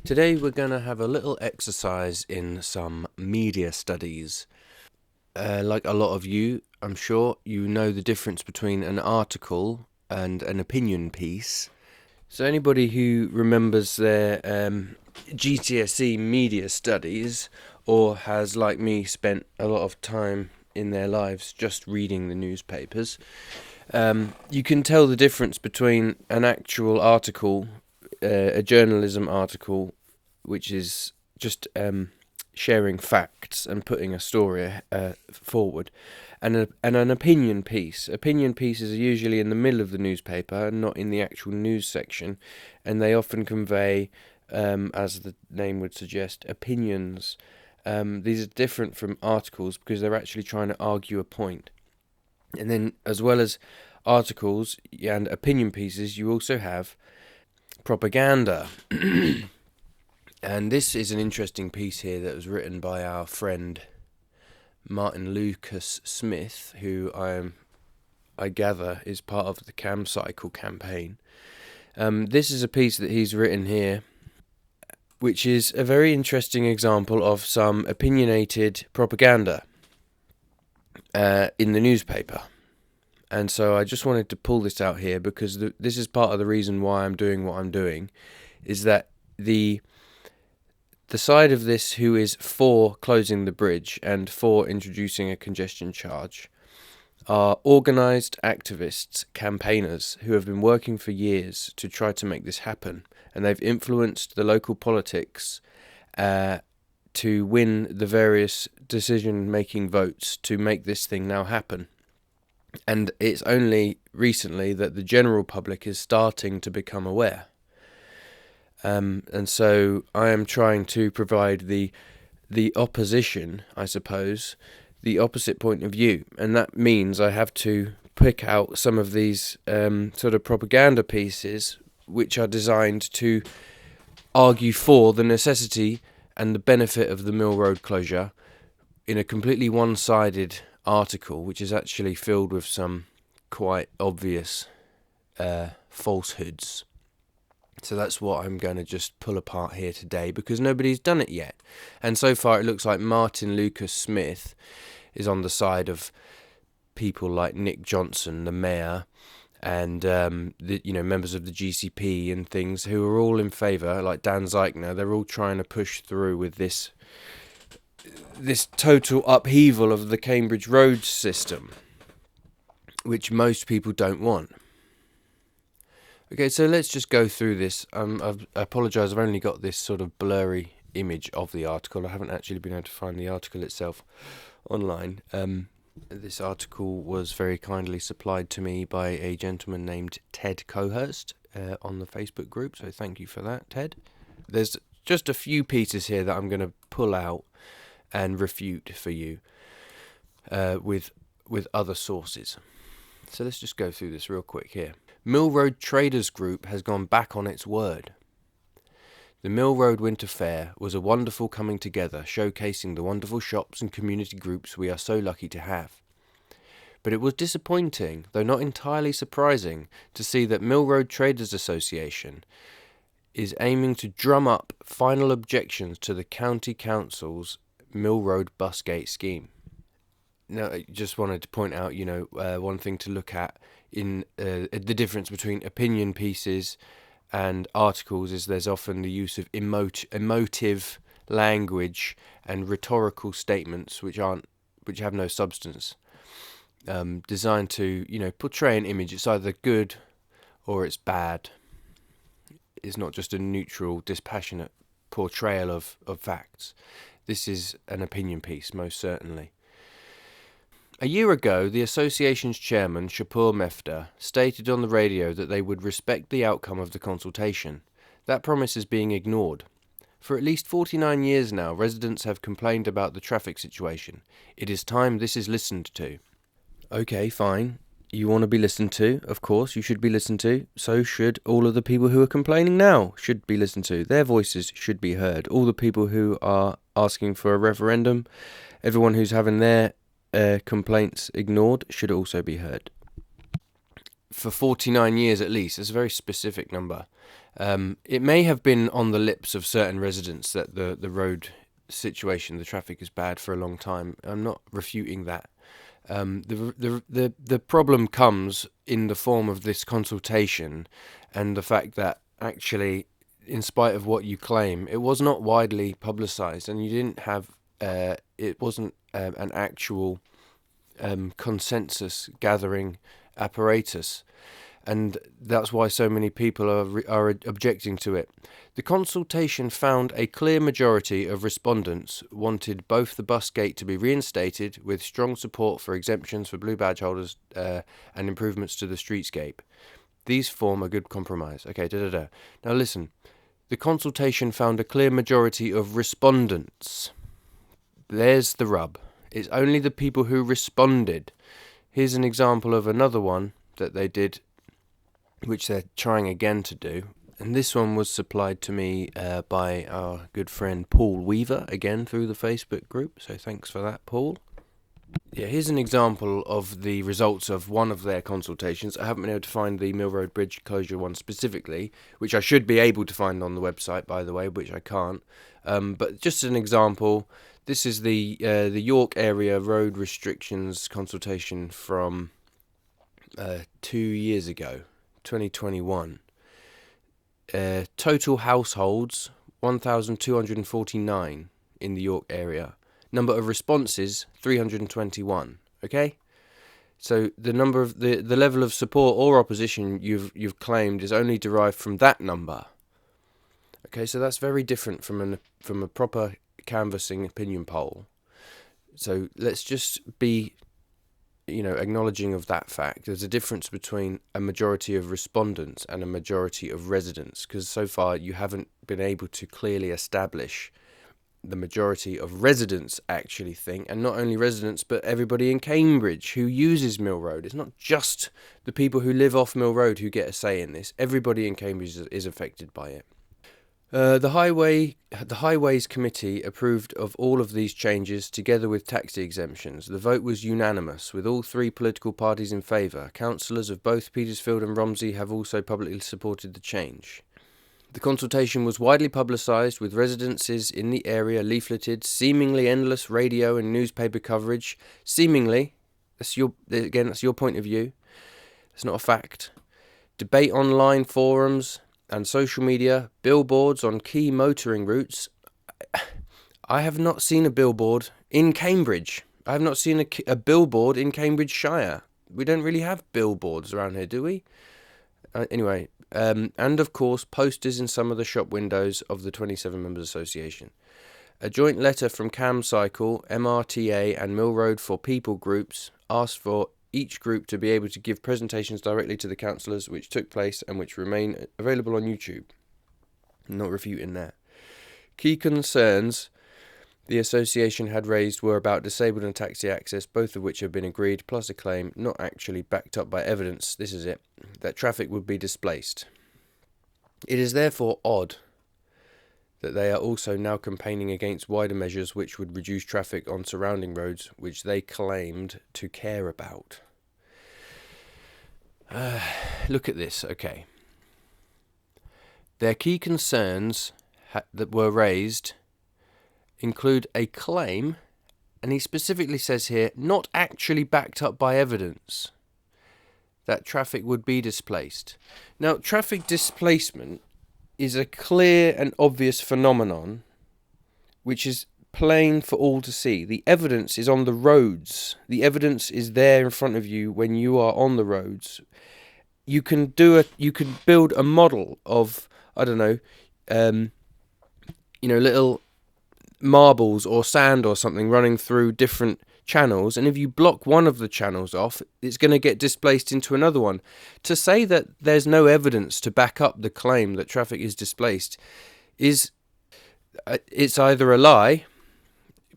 Today we're going to have a little exercise in some media studies. Like a lot of you, I'm sure, you know the difference between an article and an opinion piece. So anybody who remembers their GCSE media studies, or has, like me, spent a lot of time in their lives just reading the newspapers, you can tell the difference between an actual article, a journalism article, which is just sharing facts and putting a story forward, and an opinion piece. Opinion pieces are usually in the middle of the newspaper and not in the actual news section, and they often convey, as the name would suggest, opinions. These are different from articles because they're actually trying to argue a point. And then, as well as articles and opinion pieces, you also have propaganda. And this is an interesting piece here that was written by our friend Martin Lucas Smith, who I gather is part of the Cam Cycle campaign. This is a piece that he's written here, which is a very interesting example of some opinionated propaganda in the newspaper. And so I just wanted to pull this out here because this is part of the reason why I'm doing what I'm doing, is that the side of this who is for closing the bridge and for introducing a congestion charge are organised activists, campaigners, who have been working for years to try to make this happen. And they've influenced the local politics to win the various decision-making votes to make this thing now happen. And it's only recently that the general public is starting to become aware. And so I am trying to provide the opposition, I suppose, the opposite point of view. And that means I have to pick out some of these sort of propaganda pieces which are designed to argue for the necessity and the benefit of the Mill Road closure in a completely one-sided article, which is actually filled with some quite obvious falsehoods. So that's what I'm going to just pull apart here today, because nobody's done it yet. And so far it looks like Martin Lucas Smith is on the side of people like Nick Johnson, the mayor, and members of the GCP and things, who are all in favour, like Dan Zeichner. They're all trying to push through with this total upheaval of the Cambridge road system, which most people don't want. Okay, so let's just go through this. I apologise, I've only got this sort of blurry image of the article. I haven't actually been able to find the article itself online. This article was very kindly supplied to me by a gentleman named Ted Cohurst on the Facebook group, so thank you for that, Ted. There's just a few pieces here that I'm going to pull out and refute for you with other sources. So let's just go through this real quick here. Mill Road Traders Group has gone back on its word. The Mill Road Winter Fair was a wonderful coming together, showcasing the wonderful shops and community groups we are so lucky to have. But it was disappointing, though not entirely surprising, to see that Mill Road Traders Association is aiming to drum up final objections to the County Council's Mill Road Busgate scheme. Now, I just wanted to point out, one thing to look at in the difference between opinion pieces and articles is there's often the use of emotive language and rhetorical statements which have no substance, designed to portray an image. It's either good or it's bad. It's not just a neutral, dispassionate portrayal of facts. This is an opinion piece, most certainly. A year ago, the association's chairman, Shapur Mefta, stated on the radio that they would respect the outcome of the consultation. That promise is being ignored. For at least 49 years now, residents have complained about the traffic situation. It is time this is listened to. Okay, fine. You want to be listened to? Of course, you should be listened to. So should all of the people who are complaining now should be listened to. Their voices should be heard. All the people who are asking for a referendum, everyone who's having their complaints ignored should also be heard. For 49 years at least. It's a very specific number. It may have been on the lips of certain residents that the road situation, the traffic is bad for a long time. I'm not refuting that. The problem comes in the form of this consultation and the fact that actually, in spite of what you claim, it was not widely publicised, and you didn't have it wasn't an actual consensus gathering apparatus, and that's why so many people are objecting to it. The consultation found a clear majority of respondents wanted both the bus gate to be reinstated, with strong support for exemptions for blue badge holders and improvements to the streetscape. These form a good compromise. Okay, Now listen, the consultation found a clear majority of respondents. There's the rub. It's only the people who responded. Here's an example of another one that they did, which they're trying again to do. And this one was supplied to me by our good friend Paul Weaver, again through the Facebook group. So thanks for that, Paul. Yeah, here's an example of the results of one of their consultations. I haven't been able to find the Mill Road Bridge closure one specifically, which I should be able to find on the website, by the way, which I can't. But just an example, this is the York area road restrictions consultation from 2 years ago, 2021. Total households 1,249 in the York area. Number of responses 321. Okay, so the number of the level of support or opposition you've claimed is only derived from that number. Okay, so that's very different from a proper canvassing opinion poll. So let's just be acknowledging of that fact. There's a difference between a majority of respondents and a majority of residents, because so far you haven't been able to clearly establish the majority of residents actually think, and not only residents but everybody in Cambridge who uses Mill Road. It's not just the people who live off Mill Road who get a say in this. Everybody in Cambridge is affected by it. The Highways Committee approved of all of these changes together with taxi exemptions. The vote was unanimous, with all three political parties in favour. Councillors of both Petersfield and Romsey have also publicly supported the change. The consultation was widely publicised, with residences in the area leafleted, seemingly endless radio and newspaper coverage. Seemingly, that's your point of view. It's not a fact. Debate online forums and social media, billboards on key motoring routes. I have not seen a billboard in Cambridge. I have not seen a billboard in Cambridgeshire. We don't really have billboards around here, do we? Anyway, and of course, posters in some of the shop windows of the 27 Members Association. A joint letter from CamCycle, MRTA and Mill Road for People groups asked for each group to be able to give presentations directly to the councillors, which took place and which remain available on YouTube. I'm not refuting that. Key concerns the association had raised were about disabled and taxi access, both of which have been agreed, plus a claim, not actually backed up by evidence, this is it, that traffic would be displaced. It is therefore odd that they are also now campaigning against wider measures which would reduce traffic on surrounding roads, which they claimed to care about. Look at this, okay. Their key concerns that were raised include a claim, and he specifically says here, not actually backed up by evidence, that traffic would be displaced. Now, traffic displacement is a clear and obvious phenomenon which is plain for all to see. The evidence is on the roads. The evidence is there in front of you when you are on the roads. You can build a model of, I don't know, little marbles or sand or something running through different channels, and if you block one of the channels off, it's going to get displaced into another one. To say that there's no evidence to back up the claim that traffic is displaced it's either a lie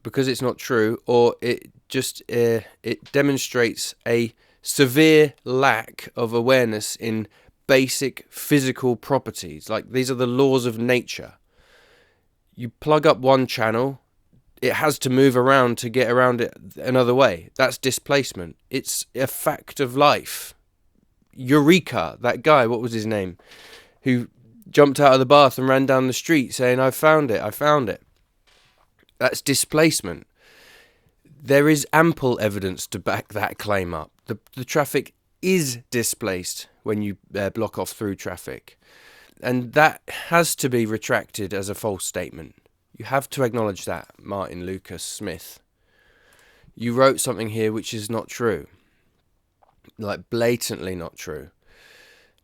because it's not true, or it demonstrates a severe lack of awareness in basic physical properties. Like, these are the laws of nature. You plug up one channel, it has to move around to get around it another way. That's displacement. It's a fact of life. Eureka, that guy, what was his name, who jumped out of the bath and ran down the street saying, I found it, I found it. That's displacement. There is ample evidence to back that claim up. The traffic is displaced when you block off through traffic. And that has to be retracted as a false statement. You have to acknowledge that, Martin Lucas Smith. You wrote something here which is not true. Like, blatantly not true.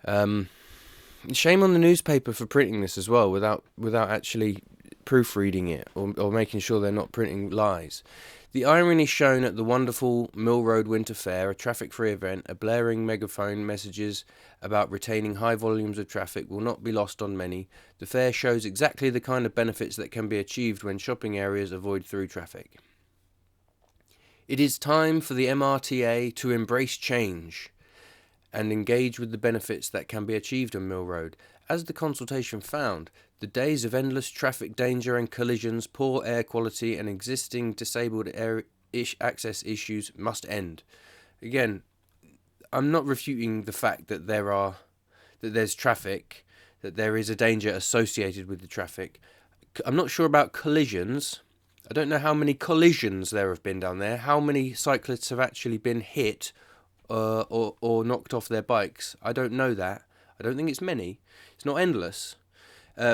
Shame on the newspaper for printing this as well without actually proofreading it or making sure they're not printing lies. The irony shown at the wonderful Mill Road Winter Fair, a traffic-free event, a blaring megaphone messages about retaining high volumes of traffic will not be lost on many. The fair shows exactly the kind of benefits that can be achieved when shopping areas avoid through traffic. It is time for the MRTA to embrace change and engage with the benefits that can be achieved on Mill Road. As the consultation found, the days of endless traffic danger and collisions, poor air quality and existing disabled access issues must end. Again, I'm not refuting the fact that there's traffic, that there is a danger associated with the traffic. I'm not sure about collisions. I don't know how many collisions there have been down there, how many cyclists have actually been hit or knocked off their bikes. I don't know that. I don't think it's many. It's not endless.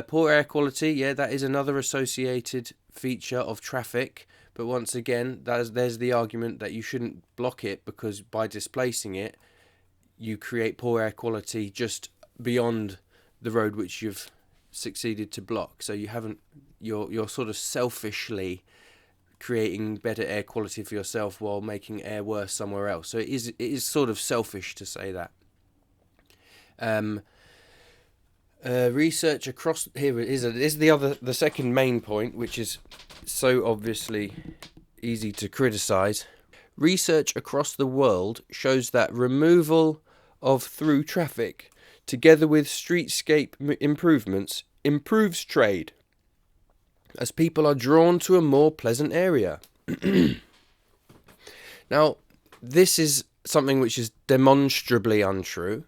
Poor air quality, yeah, that is another associated feature of traffic. But once again, there's the argument that you shouldn't block it because by displacing it, you create poor air quality just beyond the road which you've succeeded to block. So you're sort of selfishly creating better air quality for yourself while making air worse somewhere else. So it is sort of selfish to say that. Research across here is the second main point, which is so obviously easy to criticize. Research across the world shows that removal of through traffic, together with streetscape improvements, improves trade, as people are drawn to a more pleasant area. Now, this is something which is demonstrably untrue.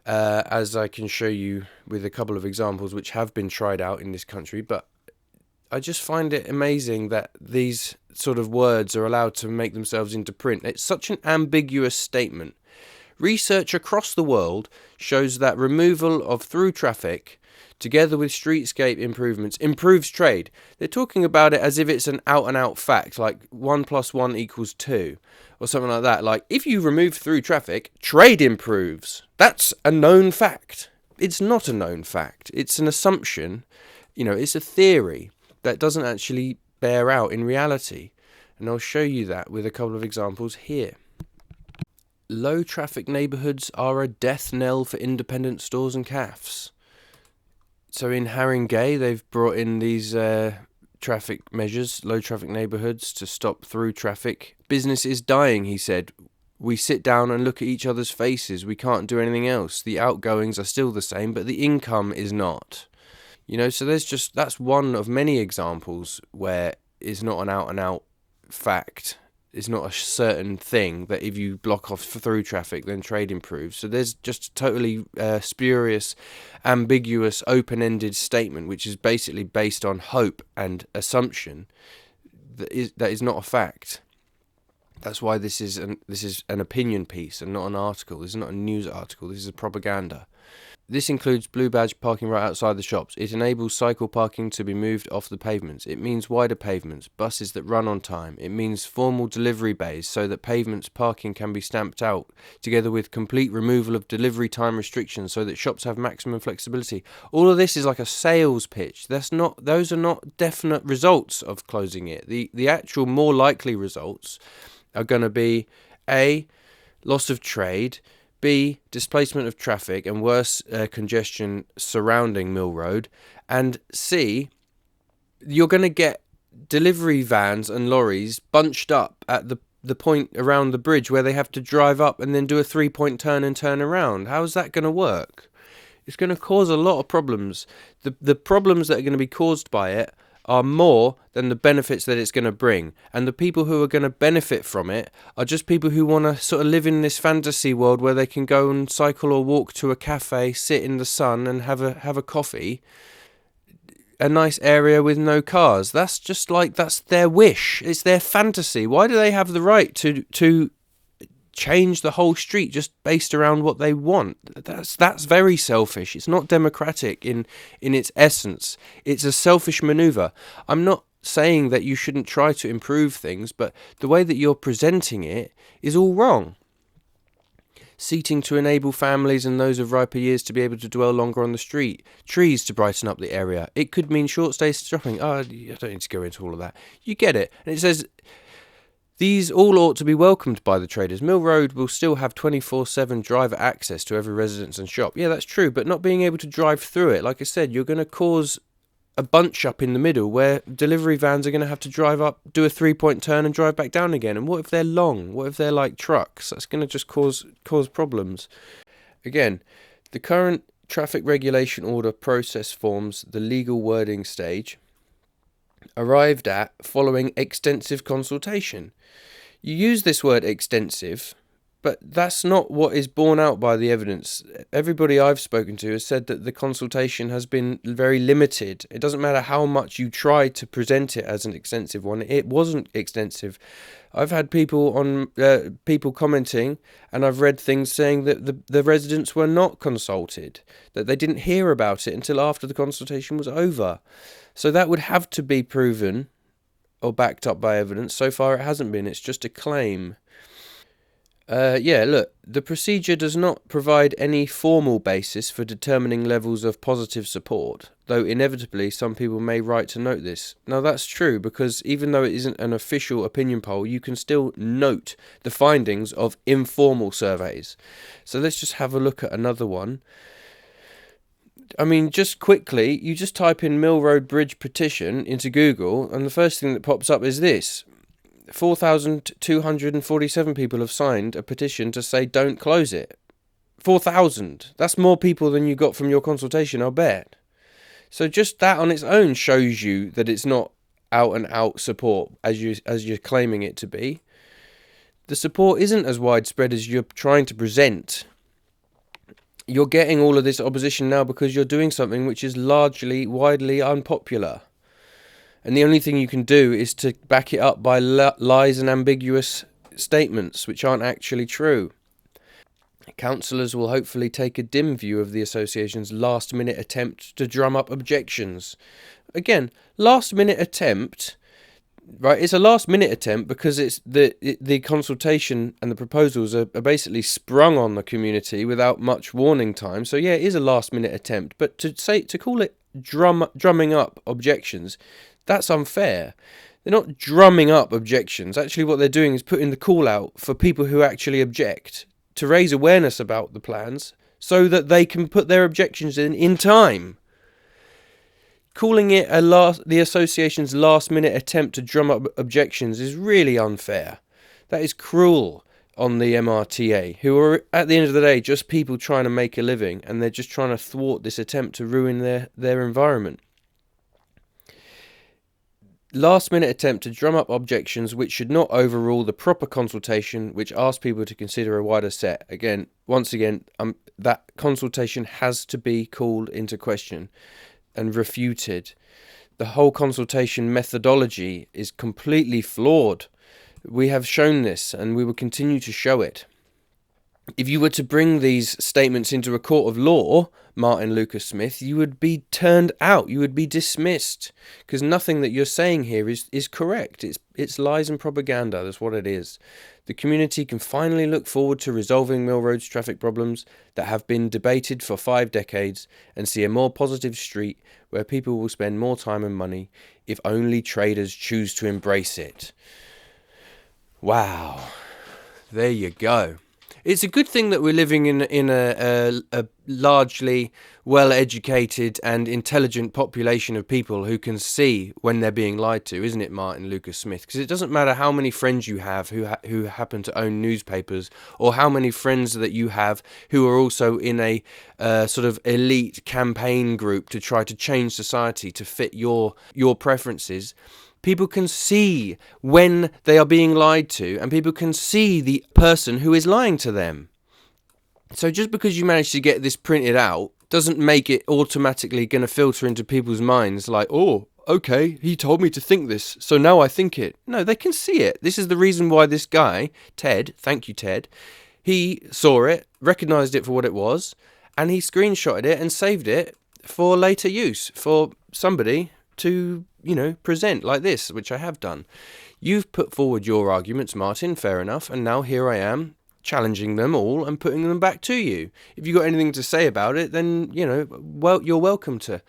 As I can show you with a couple of examples which have been tried out in this country, but I just find it amazing that these sort of words are allowed to make themselves into print. It's such an ambiguous statement. Research across the world shows that removal of through traffic, together with streetscape improvements, improves trade. They're talking about it as if it's an out-and-out fact, like 1 + 1 = 2, or something like that. Like, if you remove through traffic, trade improves. That's a known fact. It's not a known fact. It's an assumption. It's a theory that doesn't actually bear out in reality. And I'll show you that with a couple of examples here. Low traffic neighbourhoods are a death knell for independent stores and cafes. So in Haringey, they've brought in these traffic measures, low traffic neighbourhoods, to stop through traffic. Business is dying, he said. We sit down and look at each other's faces. We can't do anything else. The outgoings are still the same, but the income is not. So that's one of many examples where it's not an out-and-out fact. It's not a certain thing that if you block off through traffic, then trade improves. So there's just a totally spurious, ambiguous, open-ended statement, which is basically based on hope and assumption that is not a fact. That's why this is an opinion piece and not an article. This is not a news article. This is a propaganda. This includes blue badge parking right outside the shops. It enables cycle parking to be moved off the pavements. It means wider pavements, buses that run on time. It means formal delivery bays so that pavements parking can be stamped out, together with complete removal of delivery time restrictions so that shops have maximum flexibility. All of this is like a sales pitch. Those are not definite results of closing it. The actual more likely results are going to be A, loss of trade, B, displacement of traffic and worse congestion surrounding Mill Road, and C, you're going to get delivery vans and lorries bunched up at the point around the bridge where they have to drive up and then do a 3-point turn and turn around. How's that going to work? It's going to cause a lot of problems. The problems that are going to be caused by it are more than the benefits that it's going to bring. And the people who are going to benefit from it are just people who want to sort of live in this fantasy world where they can go and cycle or walk to a cafe, sit in the sun and have a coffee. A nice area with no cars. That's just like, that's their wish. It's their fantasy. Why do they have the right to change the whole street just based around what they want? That's very selfish. It's not democratic in its essence. It's a selfish maneuver. I'm not saying that you shouldn't try to improve things, but the way that you're presenting it is all wrong. Seating to enable families and those of riper years to be able to dwell longer on the street. Trees to brighten up the area. It could mean short stays shopping. Oh, I don't need to go into all of that. You get it. And it says, these all ought to be welcomed by the traders. Mill Road will still have 24/7 driver access to every residence and shop. Yeah, that's true, but not being able to drive through it, like I said, you're going to cause a bunch up in the middle where delivery vans are going to have to drive up, do a 3-point turn and drive back down again. And what if they're long? What if they're like trucks? That's going to just cause problems. Again, the current traffic regulation order process forms the legal wording stage, arrived at following extensive consultation. You use this word extensive, but that's not what is borne out by the evidence. Everybody I've spoken to has said that the consultation has been very limited. It doesn't matter how much you try to present it as an extensive one. It wasn't extensive. I've had people commenting, and I've read things saying that the residents were not consulted, that they didn't hear about it until after the consultation was over. So that would have to be proven or backed up by evidence. So far it hasn't been. It's just a claim. Look, the procedure does not provide any formal basis for determining levels of positive support, though inevitably some people may write to note this. Now that's true, because even though it isn't an official opinion poll, you can still note the findings of informal surveys. So let's just have a look at another one. I mean, just quickly, you just type in Mill Road Bridge petition into Google, and the first thing that pops up is this. 4,247 people have signed a petition to say don't close it. 4,000. That's more people than you got from your consultation, I'll bet. So just that on its own shows you that it's not out and out support as you're claiming it to be. The support isn't as widespread as you're trying to present. You're getting all of this opposition now because you're doing something which is widely unpopular. And the only thing you can do is to back it up by lies and ambiguous statements which aren't actually true. Councillors will hopefully take a dim view of the association's last-minute attempt to drum up objections. Again, last-minute attempt, right? It's a last-minute attempt because it's the consultation and the proposals are basically sprung on the community without much warning time. So yeah, it is a last-minute attempt. But to call it drumming up objections, that's unfair. They're not drumming up objections. Actually, what they're doing is putting the call out for people who actually object to raise awareness about the plans so that they can put their objections in time. Calling it the association's last-minute attempt to drum up objections is really unfair. That is cruel on the MRTA, who are, at the end of the day, just people trying to make a living, and they're just trying to thwart this attempt to ruin their environment. Last-minute attempt to drum up objections which should not overrule the proper consultation which asks people to consider a wider set. Once again, that consultation has to be called into question and refuted. The whole consultation methodology is completely flawed. We have shown this, and we will continue to show it. If you were to bring these statements into a court of law, Martin Lucas Smith, you would be turned out. You would be dismissed, because nothing that you're saying here is correct. It's lies and propaganda. That's what it is. The community can finally look forward to resolving Mill Road's traffic problems that have been debated for 5 decades and see a more positive street where people will spend more time and money if only traders choose to embrace it. Wow. There you go. It's a good thing that we're living in a largely well-educated and intelligent population of people who can see when they're being lied to, isn't it, Martin Lucas Smith? Because it doesn't matter how many friends you have who happen to own newspapers, or how many friends that you have who are also in a sort of elite campaign group to try to change society to fit your preferences. People can see when they are being lied to, and people can see the person who is lying to them. So just because you manage to get this printed out doesn't make it automatically going to filter into people's minds like, oh, okay, he told me to think this, so now I think it. No, they can see it. This is the reason why this guy, Ted, thank you, Ted, he saw it, recognised it for what it was, and he screenshotted it and saved it for later use, for somebody to, present like this, which I have done. You've put forward your arguments, Martin, fair enough, and now here I am, challenging them all and putting them back to you. If you've got anything to say about it, then, well, you're welcome to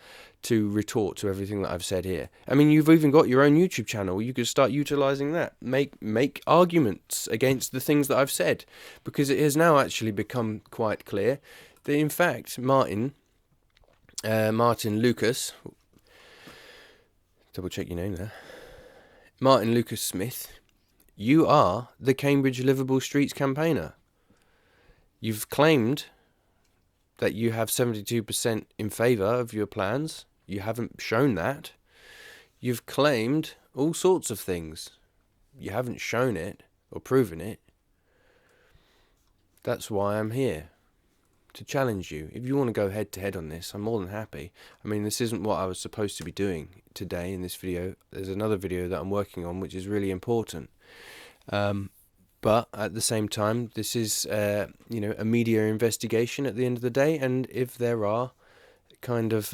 retort to everything that I've said here. I mean, you've even got your own YouTube channel. You could start utilising that. Make arguments against the things that I've said, because it has now actually become quite clear that, in fact, Martin Lucas... Double check your name there. Martin Lucas Smith, you are the Cambridge Liverpool Streets campaigner. You've claimed that you have 72% in favour of your plans. You haven't shown that. You've claimed all sorts of things. You haven't shown it or proven it. That's why I'm here, to challenge you. If you want to go head to head on this, I'm more than happy. I mean, this isn't what I was supposed to be doing today in this video. There's another video that I'm working on which is really important. But at the same time, this is a media investigation at the end of the day, and if there are kind of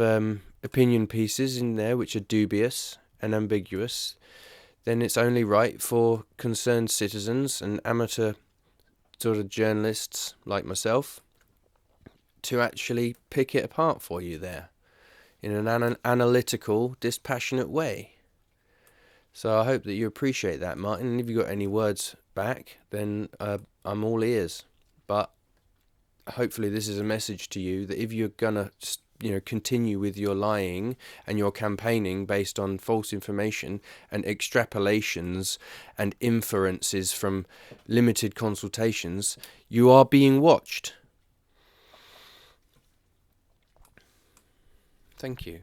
opinion pieces in there which are dubious and ambiguous, then it's only right for concerned citizens and amateur sort of journalists like myself to actually pick it apart for you there in an analytical, dispassionate way. So I hope that you appreciate that, Martin. And if you've got any words back, then I'm all ears. But hopefully this is a message to you that if you're gonna continue with your lying and your campaigning based on false information and extrapolations and inferences from limited consultations, you are being watched. Thank you.